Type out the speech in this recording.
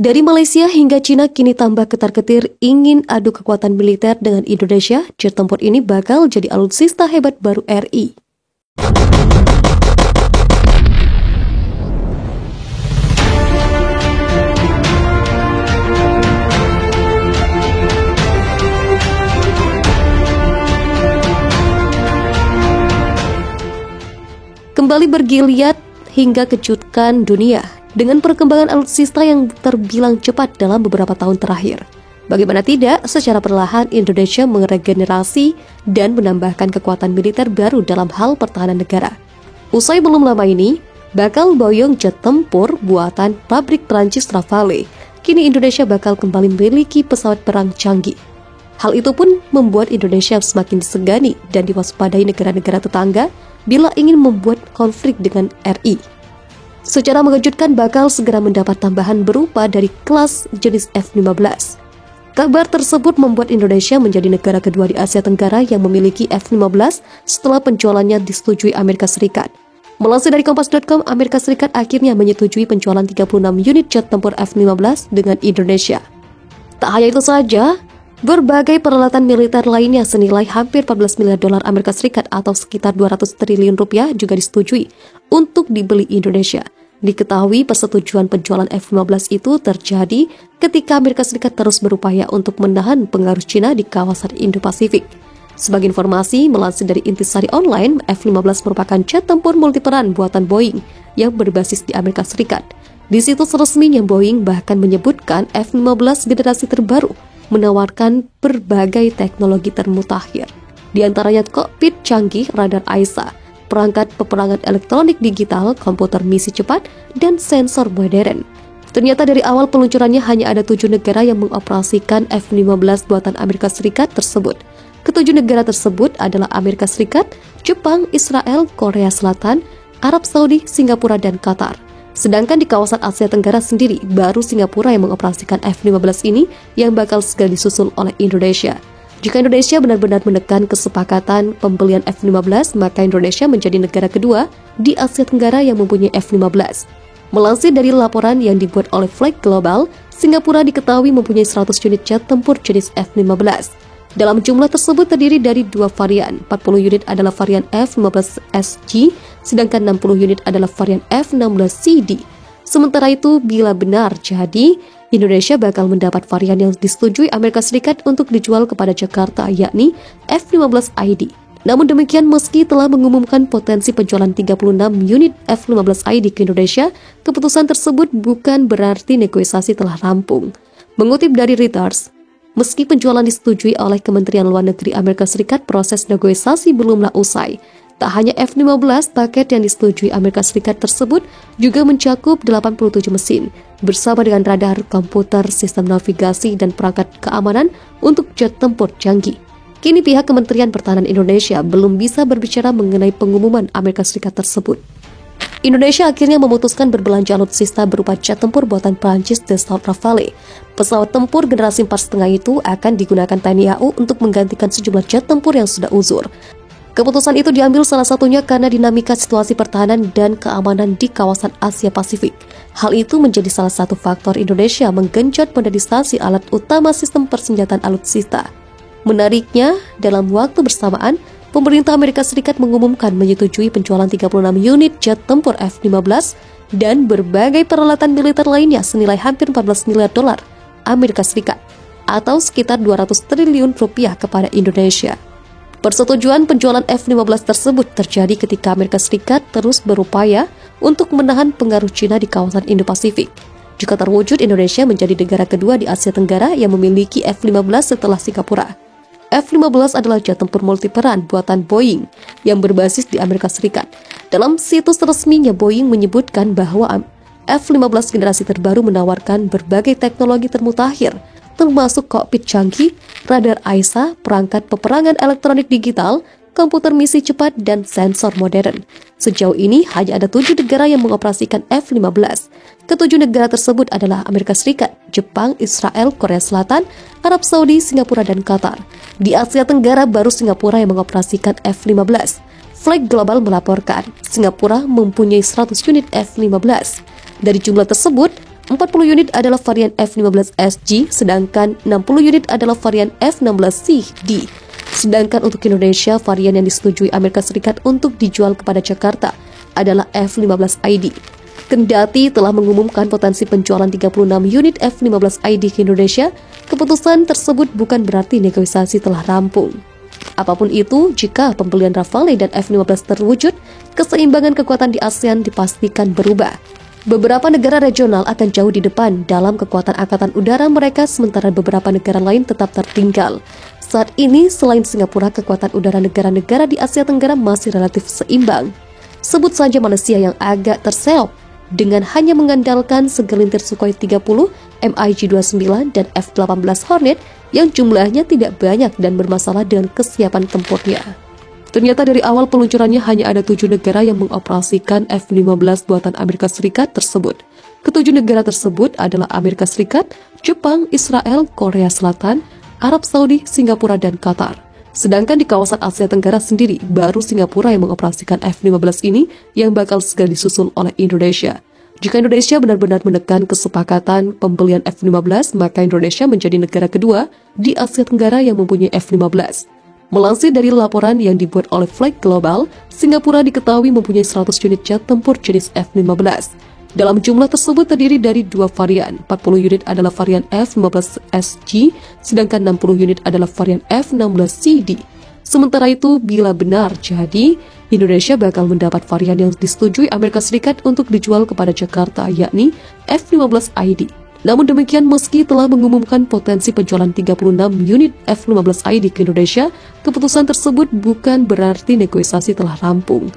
Dari Malaysia hingga Cina kini tambah ketar-ketir ingin adu kekuatan militer dengan Indonesia. Jet tempur ini bakal jadi alutsista hebat baru RI. Kembali bergiliat hingga kejutkan dunia dengan perkembangan alutsista yang terbilang cepat dalam beberapa tahun terakhir. Bagaimana tidak, secara perlahan Indonesia meregenerasi dan menambahkan kekuatan militer baru dalam hal pertahanan negara. Usai belum lama ini, bakal boyong jet tempur buatan pabrik Prancis Rafale. Kini Indonesia bakal kembali memiliki pesawat perang canggih. Hal itu pun membuat Indonesia semakin disegani dan diwaspadai negara-negara tetangga bila ingin membuat konflik dengan RI. Secara mengejutkan bakal segera mendapat tambahan berupa dari kelas jenis F-15. Kabar tersebut membuat Indonesia menjadi negara kedua di Asia Tenggara yang memiliki F-15 setelah penjualannya disetujui Amerika Serikat. Melansir dari Kompas.com, Amerika Serikat akhirnya menyetujui penjualan 36 unit jet tempur F-15 dengan Indonesia. Tak hanya itu saja, berbagai peralatan militer lainnya senilai hampir 14 miliar dolar Amerika Serikat atau sekitar 200 triliun rupiah juga disetujui untuk dibeli Indonesia. Diketahui persetujuan penjualan F-15 itu terjadi ketika Amerika Serikat terus berupaya untuk menahan pengaruh Cina di kawasan Indo-Pasifik. Sebagai informasi, melansir dari Intisari Online, F-15 merupakan jet tempur multiperan buatan Boeing yang berbasis di Amerika Serikat. Di situs resminya Boeing bahkan menyebutkan F-15 generasi terbaru menawarkan berbagai teknologi termutakhir. Di antaranya kokpit canggih, radar AESA, perangkat peperangan elektronik digital, komputer misi cepat, dan sensor modern. Ternyata dari awal peluncurannya hanya ada 7 negara yang mengoperasikan F-15 buatan Amerika Serikat tersebut. Ketujuh negara tersebut adalah Amerika Serikat, Jepang, Israel, Korea Selatan, Arab Saudi, Singapura, dan Qatar. Sedangkan di kawasan Asia Tenggara sendiri, baru Singapura yang mengoperasikan F-15 ini yang bakal segera disusul oleh Indonesia. Jika Indonesia benar-benar menekan kesepakatan pembelian F-15, maka Indonesia menjadi negara kedua di Asia Tenggara yang mempunyai F-15. Melansir dari laporan yang dibuat oleh Flag Global, Singapura diketahui mempunyai 100 unit jet tempur jenis F-15. Dalam jumlah tersebut terdiri dari 2 varian, 40 unit adalah varian F-15SG, sedangkan 60 unit adalah varian F-16CD. Sementara itu, bila benar jadi, Indonesia bakal mendapat varian yang disetujui Amerika Serikat untuk dijual kepada Jakarta, yakni F-15ID. Namun demikian, meski telah mengumumkan potensi penjualan 36 unit F-15ID ke Indonesia, keputusan tersebut bukan berarti negosiasi telah rampung. Mengutip dari Reuters, meski penjualan disetujui oleh Kementerian Luar Negeri Amerika Serikat, proses negosiasi belumlah usai. Tak hanya F-15, paket yang disetujui Amerika Serikat tersebut juga mencakup 87 mesin, bersama dengan radar, komputer, sistem navigasi, dan perangkat keamanan untuk jet tempur canggih. Kini pihak Kementerian Pertahanan Indonesia belum bisa berbicara mengenai pengumuman Amerika Serikat tersebut. Indonesia akhirnya memutuskan berbelanja alutsista berupa jet tempur buatan Prancis Dassault Rafale. Pesawat tempur generasi 4,5 itu akan digunakan TNI AU untuk menggantikan sejumlah jet tempur yang sudah uzur. Keputusan itu diambil salah satunya karena dinamika situasi pertahanan dan keamanan di kawasan Asia Pasifik. Hal itu menjadi salah satu faktor Indonesia menggenjot modernisasi alat utama sistem persenjataan alutsista. Menariknya, dalam waktu bersamaan, pemerintah Amerika Serikat mengumumkan menyetujui penjualan 36 unit jet tempur F-15 dan berbagai peralatan militer lainnya senilai hampir 14 miliar dolar Amerika Serikat atau sekitar 200 triliun rupiah kepada Indonesia. Persetujuan penjualan F-15 tersebut terjadi ketika Amerika Serikat terus berupaya untuk menahan pengaruh Cina di kawasan Indo-Pasifik. Jika terwujud, Indonesia menjadi negara kedua di Asia Tenggara yang memiliki F-15 setelah Singapura. F-15 adalah jet tempur multiperan buatan Boeing yang berbasis di Amerika Serikat. Dalam situs resminya, Boeing menyebutkan bahwa F-15 generasi terbaru menawarkan berbagai teknologi termutakhir, termasuk kokpit canggih, radar AESA, perangkat peperangan elektronik digital, komputer misi cepat, dan sensor modern. Sejauh ini, hanya ada 7 negara yang mengoperasikan F-15. Ketujuh negara tersebut adalah Amerika Serikat, Jepang, Israel, Korea Selatan, Arab Saudi, Singapura, dan Qatar. Di Asia Tenggara, baru Singapura yang mengoperasikan F-15. Flag Global melaporkan, Singapura mempunyai 100 unit F-15. Dari jumlah tersebut, 40 unit adalah varian F-15SG, sedangkan 60 unit adalah varian F-16CD. Sedangkan untuk Indonesia, varian yang disetujui Amerika Serikat untuk dijual kepada Jakarta adalah F-15ID. Kendati telah mengumumkan potensi penjualan 36 unit F-15ID ke Indonesia, keputusan tersebut bukan berarti negosiasi telah rampung. Apapun itu, jika pembelian Rafale dan F-15 terwujud, keseimbangan kekuatan di ASEAN dipastikan berubah. Beberapa negara regional akan jauh di depan dalam kekuatan angkatan udara mereka, sementara beberapa negara lain tetap tertinggal. Saat ini, selain Singapura, kekuatan udara negara-negara di Asia Tenggara masih relatif seimbang. Sebut saja Malaysia yang agak terseok dengan hanya mengandalkan segelintir Sukhoi 30, MiG-29, dan F-18 Hornet yang jumlahnya tidak banyak dan bermasalah dengan kesiapan tempurnya. Ternyata dari awal peluncurannya hanya ada 7 negara yang mengoperasikan F-15 buatan Amerika Serikat tersebut. Ketujuh negara tersebut adalah Amerika Serikat, Jepang, Israel, Korea Selatan, Arab Saudi, Singapura, dan Qatar. Sedangkan di kawasan Asia Tenggara sendiri, baru Singapura yang mengoperasikan F-15 ini yang bakal segera disusul oleh Indonesia. Jika Indonesia benar-benar menekan kesepakatan pembelian F-15, maka Indonesia menjadi negara kedua di Asia Tenggara yang mempunyai F-15. Melansir dari laporan yang dibuat oleh Flight Global, Singapura diketahui mempunyai 100 unit jet tempur jenis F-15. Dalam jumlah tersebut terdiri dari 2 varian, 40 unit adalah varian F-15SG, sedangkan 60 unit adalah varian F-16CD. Sementara itu, bila benar jadi, Indonesia bakal mendapat varian yang disetujui Amerika Serikat untuk dijual kepada Jakarta, yakni F-15ID. Namun demikian, meski telah mengumumkan potensi penjualan 36 unit F-15ID ke Indonesia, keputusan tersebut bukan berarti negosiasi telah rampung.